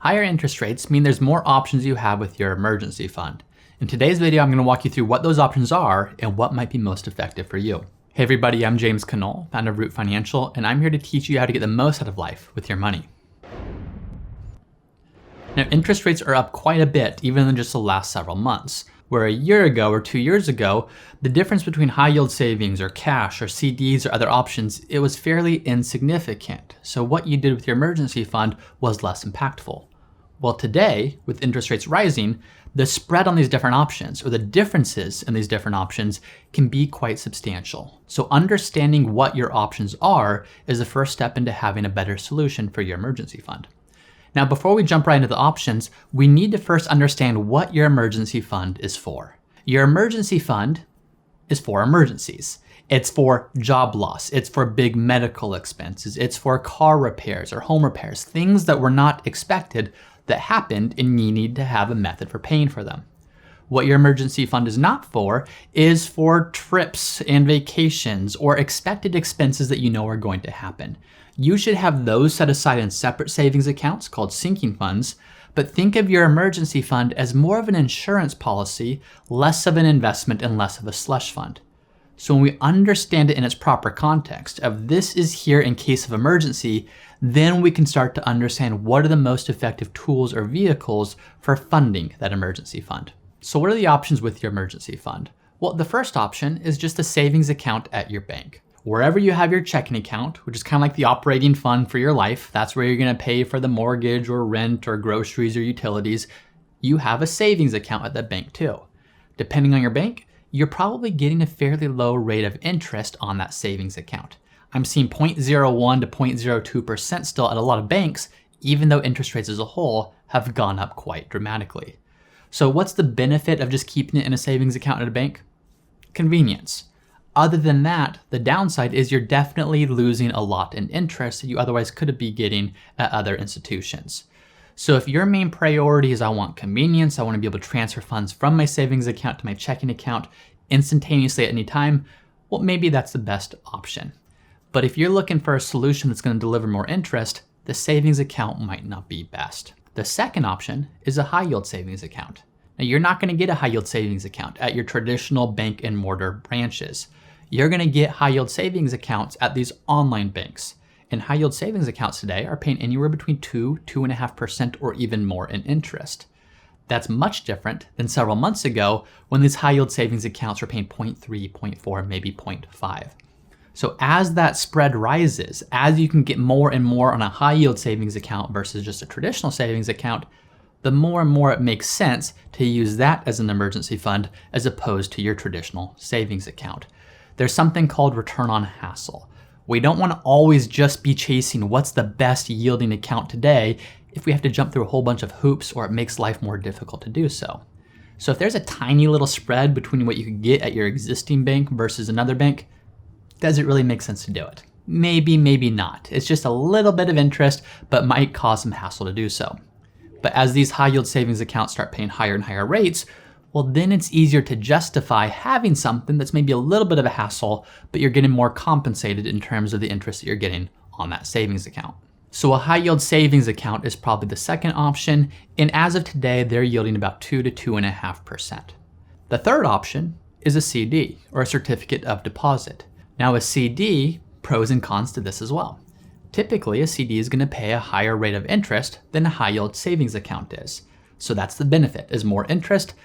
Higher interest rates mean there's more options you have with your emergency fund. In today's video, I'm going to walk you through what those options are and what might be most effective for you. Hey everybody, I'm James Knoll, founder of Root Financial, and I'm here to teach you how to get the most out of life with your money. Now, interest rates are up quite a bit, even in just the last several months. Where a year ago or 2 years ago, the difference between high yield savings or cash or CDs or other options, it was fairly insignificant. So what you did with your emergency fund was less impactful. Well, today, with interest rates rising, the spread on these different options or the differences in these different options can be quite substantial. So understanding what your options are is the first step into having a better solution for your emergency fund. Now, before we jump right into the options, we need to first understand what your emergency fund is for. Your emergency fund is for emergencies. It's for job loss. It's for big medical expenses. It's for car repairs or home repairs, things that were not expected that happened and you need to have a method for paying for them. What your emergency fund is not for is for trips and vacations or expected expenses that you know are going to happen. You should have those set aside in separate savings accounts called sinking funds, but think of your emergency fund as more of an insurance policy, less of an investment and less of a slush fund. So when we understand it in its proper context of this is here in case of emergency, then we can start to understand what are the most effective tools or vehicles for funding that emergency fund. So what are the options with your emergency fund? Well, the first option is just a savings account at your bank. Wherever you have your checking account, which is kind of like the operating fund for your life, that's where you're going to pay for the mortgage or rent or groceries or utilities, you have a savings account at the bank too. Depending on your bank, you're probably getting a fairly low rate of interest on that savings account. I'm seeing 0.01 to 0.02% still at a lot of banks, even though interest rates as a whole have gone up quite dramatically. So what's the benefit of just keeping it in a savings account at a bank? Convenience. Other than that, the downside is you're definitely losing a lot in interest that you otherwise could be getting at other institutions. So if your main priority is I want convenience, I want to be able to transfer funds from my savings account to my checking account instantaneously at any time, well, maybe that's the best option. But if you're looking for a solution that's going to deliver more interest, the savings account might not be best. The second option is a high yield savings account. Now, you're not going to get a high yield savings account at your traditional brick and mortar branches. You're going to get high yield savings accounts at these online banks. And high yield savings accounts today are paying anywhere between 2.5% or even more in interest. That's much different than several months ago when these high yield savings accounts were paying 0.3, 0.4, maybe 0.5. So as that spread rises, as you can get more and more on a high yield savings account versus just a traditional savings account, the more and more it makes sense to use that as an emergency fund as opposed to your traditional savings account. There's something called return on hassle. We don't want to always just be chasing what's the best yielding account today if we have to jump through a whole bunch of hoops or it makes life more difficult to do so. So if there's a tiny little spread between what you could get at your existing bank versus another bank, does it really make sense to do it? Maybe, maybe not. It's just a little bit of interest, but might cause some hassle to do so. But as these high yield savings accounts start paying higher and higher rates, well, then it's easier to justify having something that's maybe a little bit of a hassle, but you're getting more compensated in terms of the interest that you're getting on that savings account. So a high yield savings account is probably the second option, and as of today, they're yielding about 2 to 2.5%. The third option is a CD, or a certificate of deposit. Now a CD, pros and cons to this as well. Typically, a CD is going to pay a higher rate of interest than a high yield savings account is. So that's the benefit, is more interest.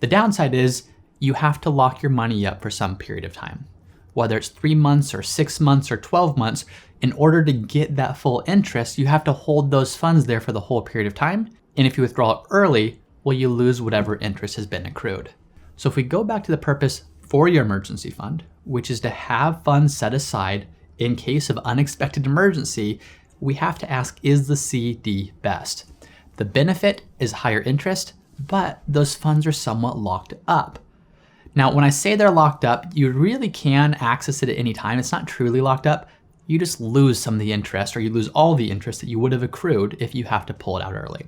The downside is you have to lock your money up for some period of time. Whether it's 3 months or 6 months or 12 months, in order to get that full interest, you have to hold those funds there for the whole period of time. And if you withdraw it early, well, you lose whatever interest has been accrued. So if we go back to the purpose for your emergency fund, which is to have funds set aside in case of unexpected emergency, we have to ask, is the CD best? The benefit is higher interest, but those funds are somewhat locked up. Now, when I say they're locked up, you really can access it at any time. It's not truly locked up. You just lose some of the interest, or you lose all the interest that you would have accrued if you have to pull it out early.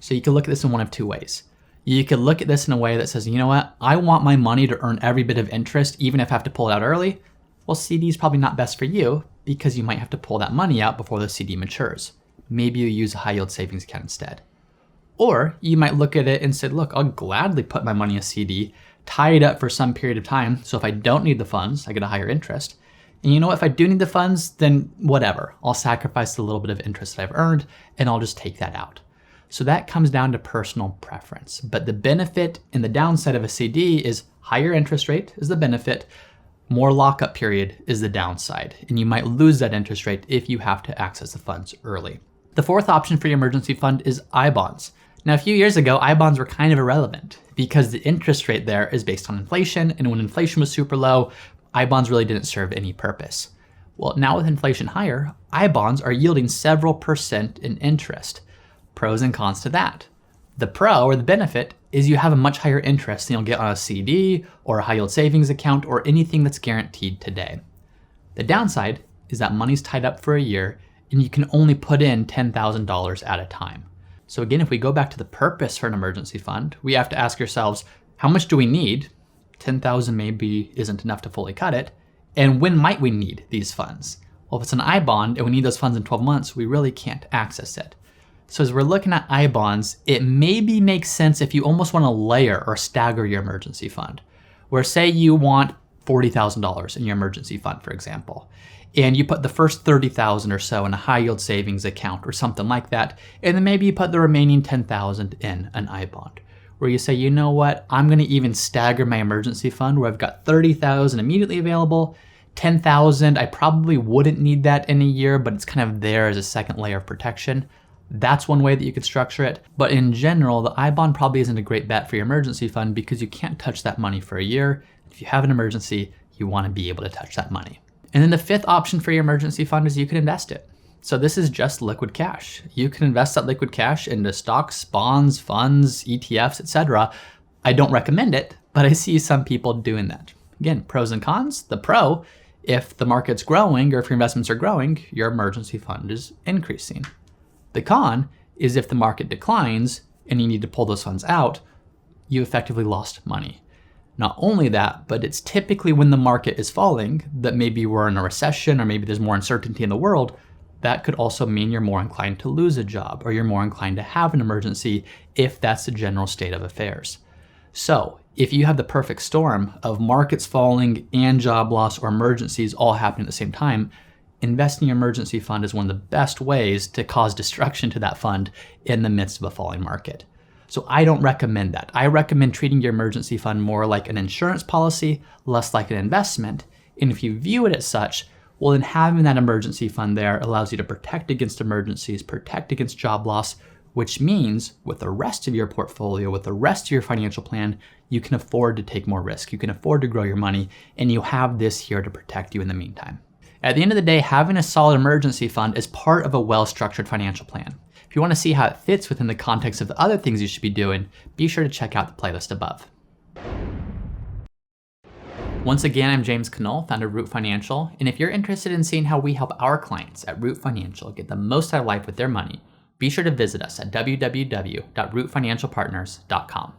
So you can look at this in one of two ways. You could look at this in a way that says, you know what, I want my money to earn every bit of interest, even if I have to pull it out early. Well, CD is probably not best for you because you might have to pull that money out before the CD matures. Maybe you use a high yield savings account instead. Or you might look at it and say, look, I'll gladly put my money in a CD, tie it up for some period of time. So if I don't need the funds, I get a higher interest. And you know what, if I do need the funds, then whatever. I'll sacrifice the little bit of interest that I've earned and I'll just take that out. So that comes down to personal preference. But the benefit and the downside of a CD is higher interest rate is the benefit, more lockup period is the downside. And you might lose that interest rate if you have to access the funds early. The fourth option for your emergency fund is iBonds. Now, a few years ago, iBonds were kind of irrelevant because the interest rate there is based on inflation. And when inflation was super low, iBonds really didn't serve any purpose. Well, now with inflation higher, iBonds are yielding several % in interest. Pros and cons to that. The pro or the benefit is you have a much higher interest than you'll get on a CD or a high yield savings account or anything that's guaranteed today. The downside is that money's tied up for a year and you can only put in $10,000 at a time. So again, if we go back to the purpose for an emergency fund, we have to ask ourselves, how much do we need? 10,000 maybe isn't enough to fully cut it. And when might we need these funds? Well, if it's an iBond and we need those funds in 12 months, we really can't access it. So as we're looking at iBonds, it maybe makes sense if you almost want to layer or stagger your emergency fund, where say you want $40,000 in your emergency fund, for example, and you put the first 30,000 or so in a high yield savings account or something like that, and then maybe you put the remaining 10,000 in an iBond, where you say, you know what, I'm going to even stagger my emergency fund where I've got 30,000 immediately available, 10,000, I probably wouldn't need that in a year, but it's kind of there as a second layer of protection. That's one way that you could structure it. But in general, the iBond probably isn't a great bet for your emergency fund because you can't touch that money for a year. If you have an emergency, you want to be able to touch that money. And then the fifth option for your emergency fund is you can invest it. So this is just liquid cash. You can invest that liquid cash into stocks, bonds, funds, ETFs, etc. I don't recommend it, but I see some people doing that. Again, pros and cons. The pro, if the market's growing or if your investments are growing, your emergency fund is increasing. The con is if the market declines and you need to pull those funds out, you effectively lost money. Not only that, but it's typically when the market is falling that maybe we're in a recession or maybe there's more uncertainty in the world. That could also mean you're more inclined to lose a job or you're more inclined to have an emergency if that's the general state of affairs. So if you have the perfect storm of markets falling and job loss or emergencies all happening at the same time, investing in your emergency fund is one of the best ways to cause destruction to that fund in the midst of a falling market. So I don't recommend that. I recommend treating your emergency fund more like an insurance policy, less like an investment. And if you view it as such, well, then having that emergency fund there allows you to protect against emergencies, protect against job loss, which means with the rest of your portfolio, with the rest of your financial plan, you can afford to take more risk. You can afford to grow your money, and you have this here to protect you in the meantime. At the end of the day, having a solid emergency fund is part of a well-structured financial plan. If you want to see how it fits within the context of the other things you should be doing, be sure to check out the playlist above. Once again, I'm James Knoll, founder of Root Financial, and if you're interested in seeing how we help our clients at Root Financial get the most out of life with their money, be sure to visit us at www.rootfinancialpartners.com.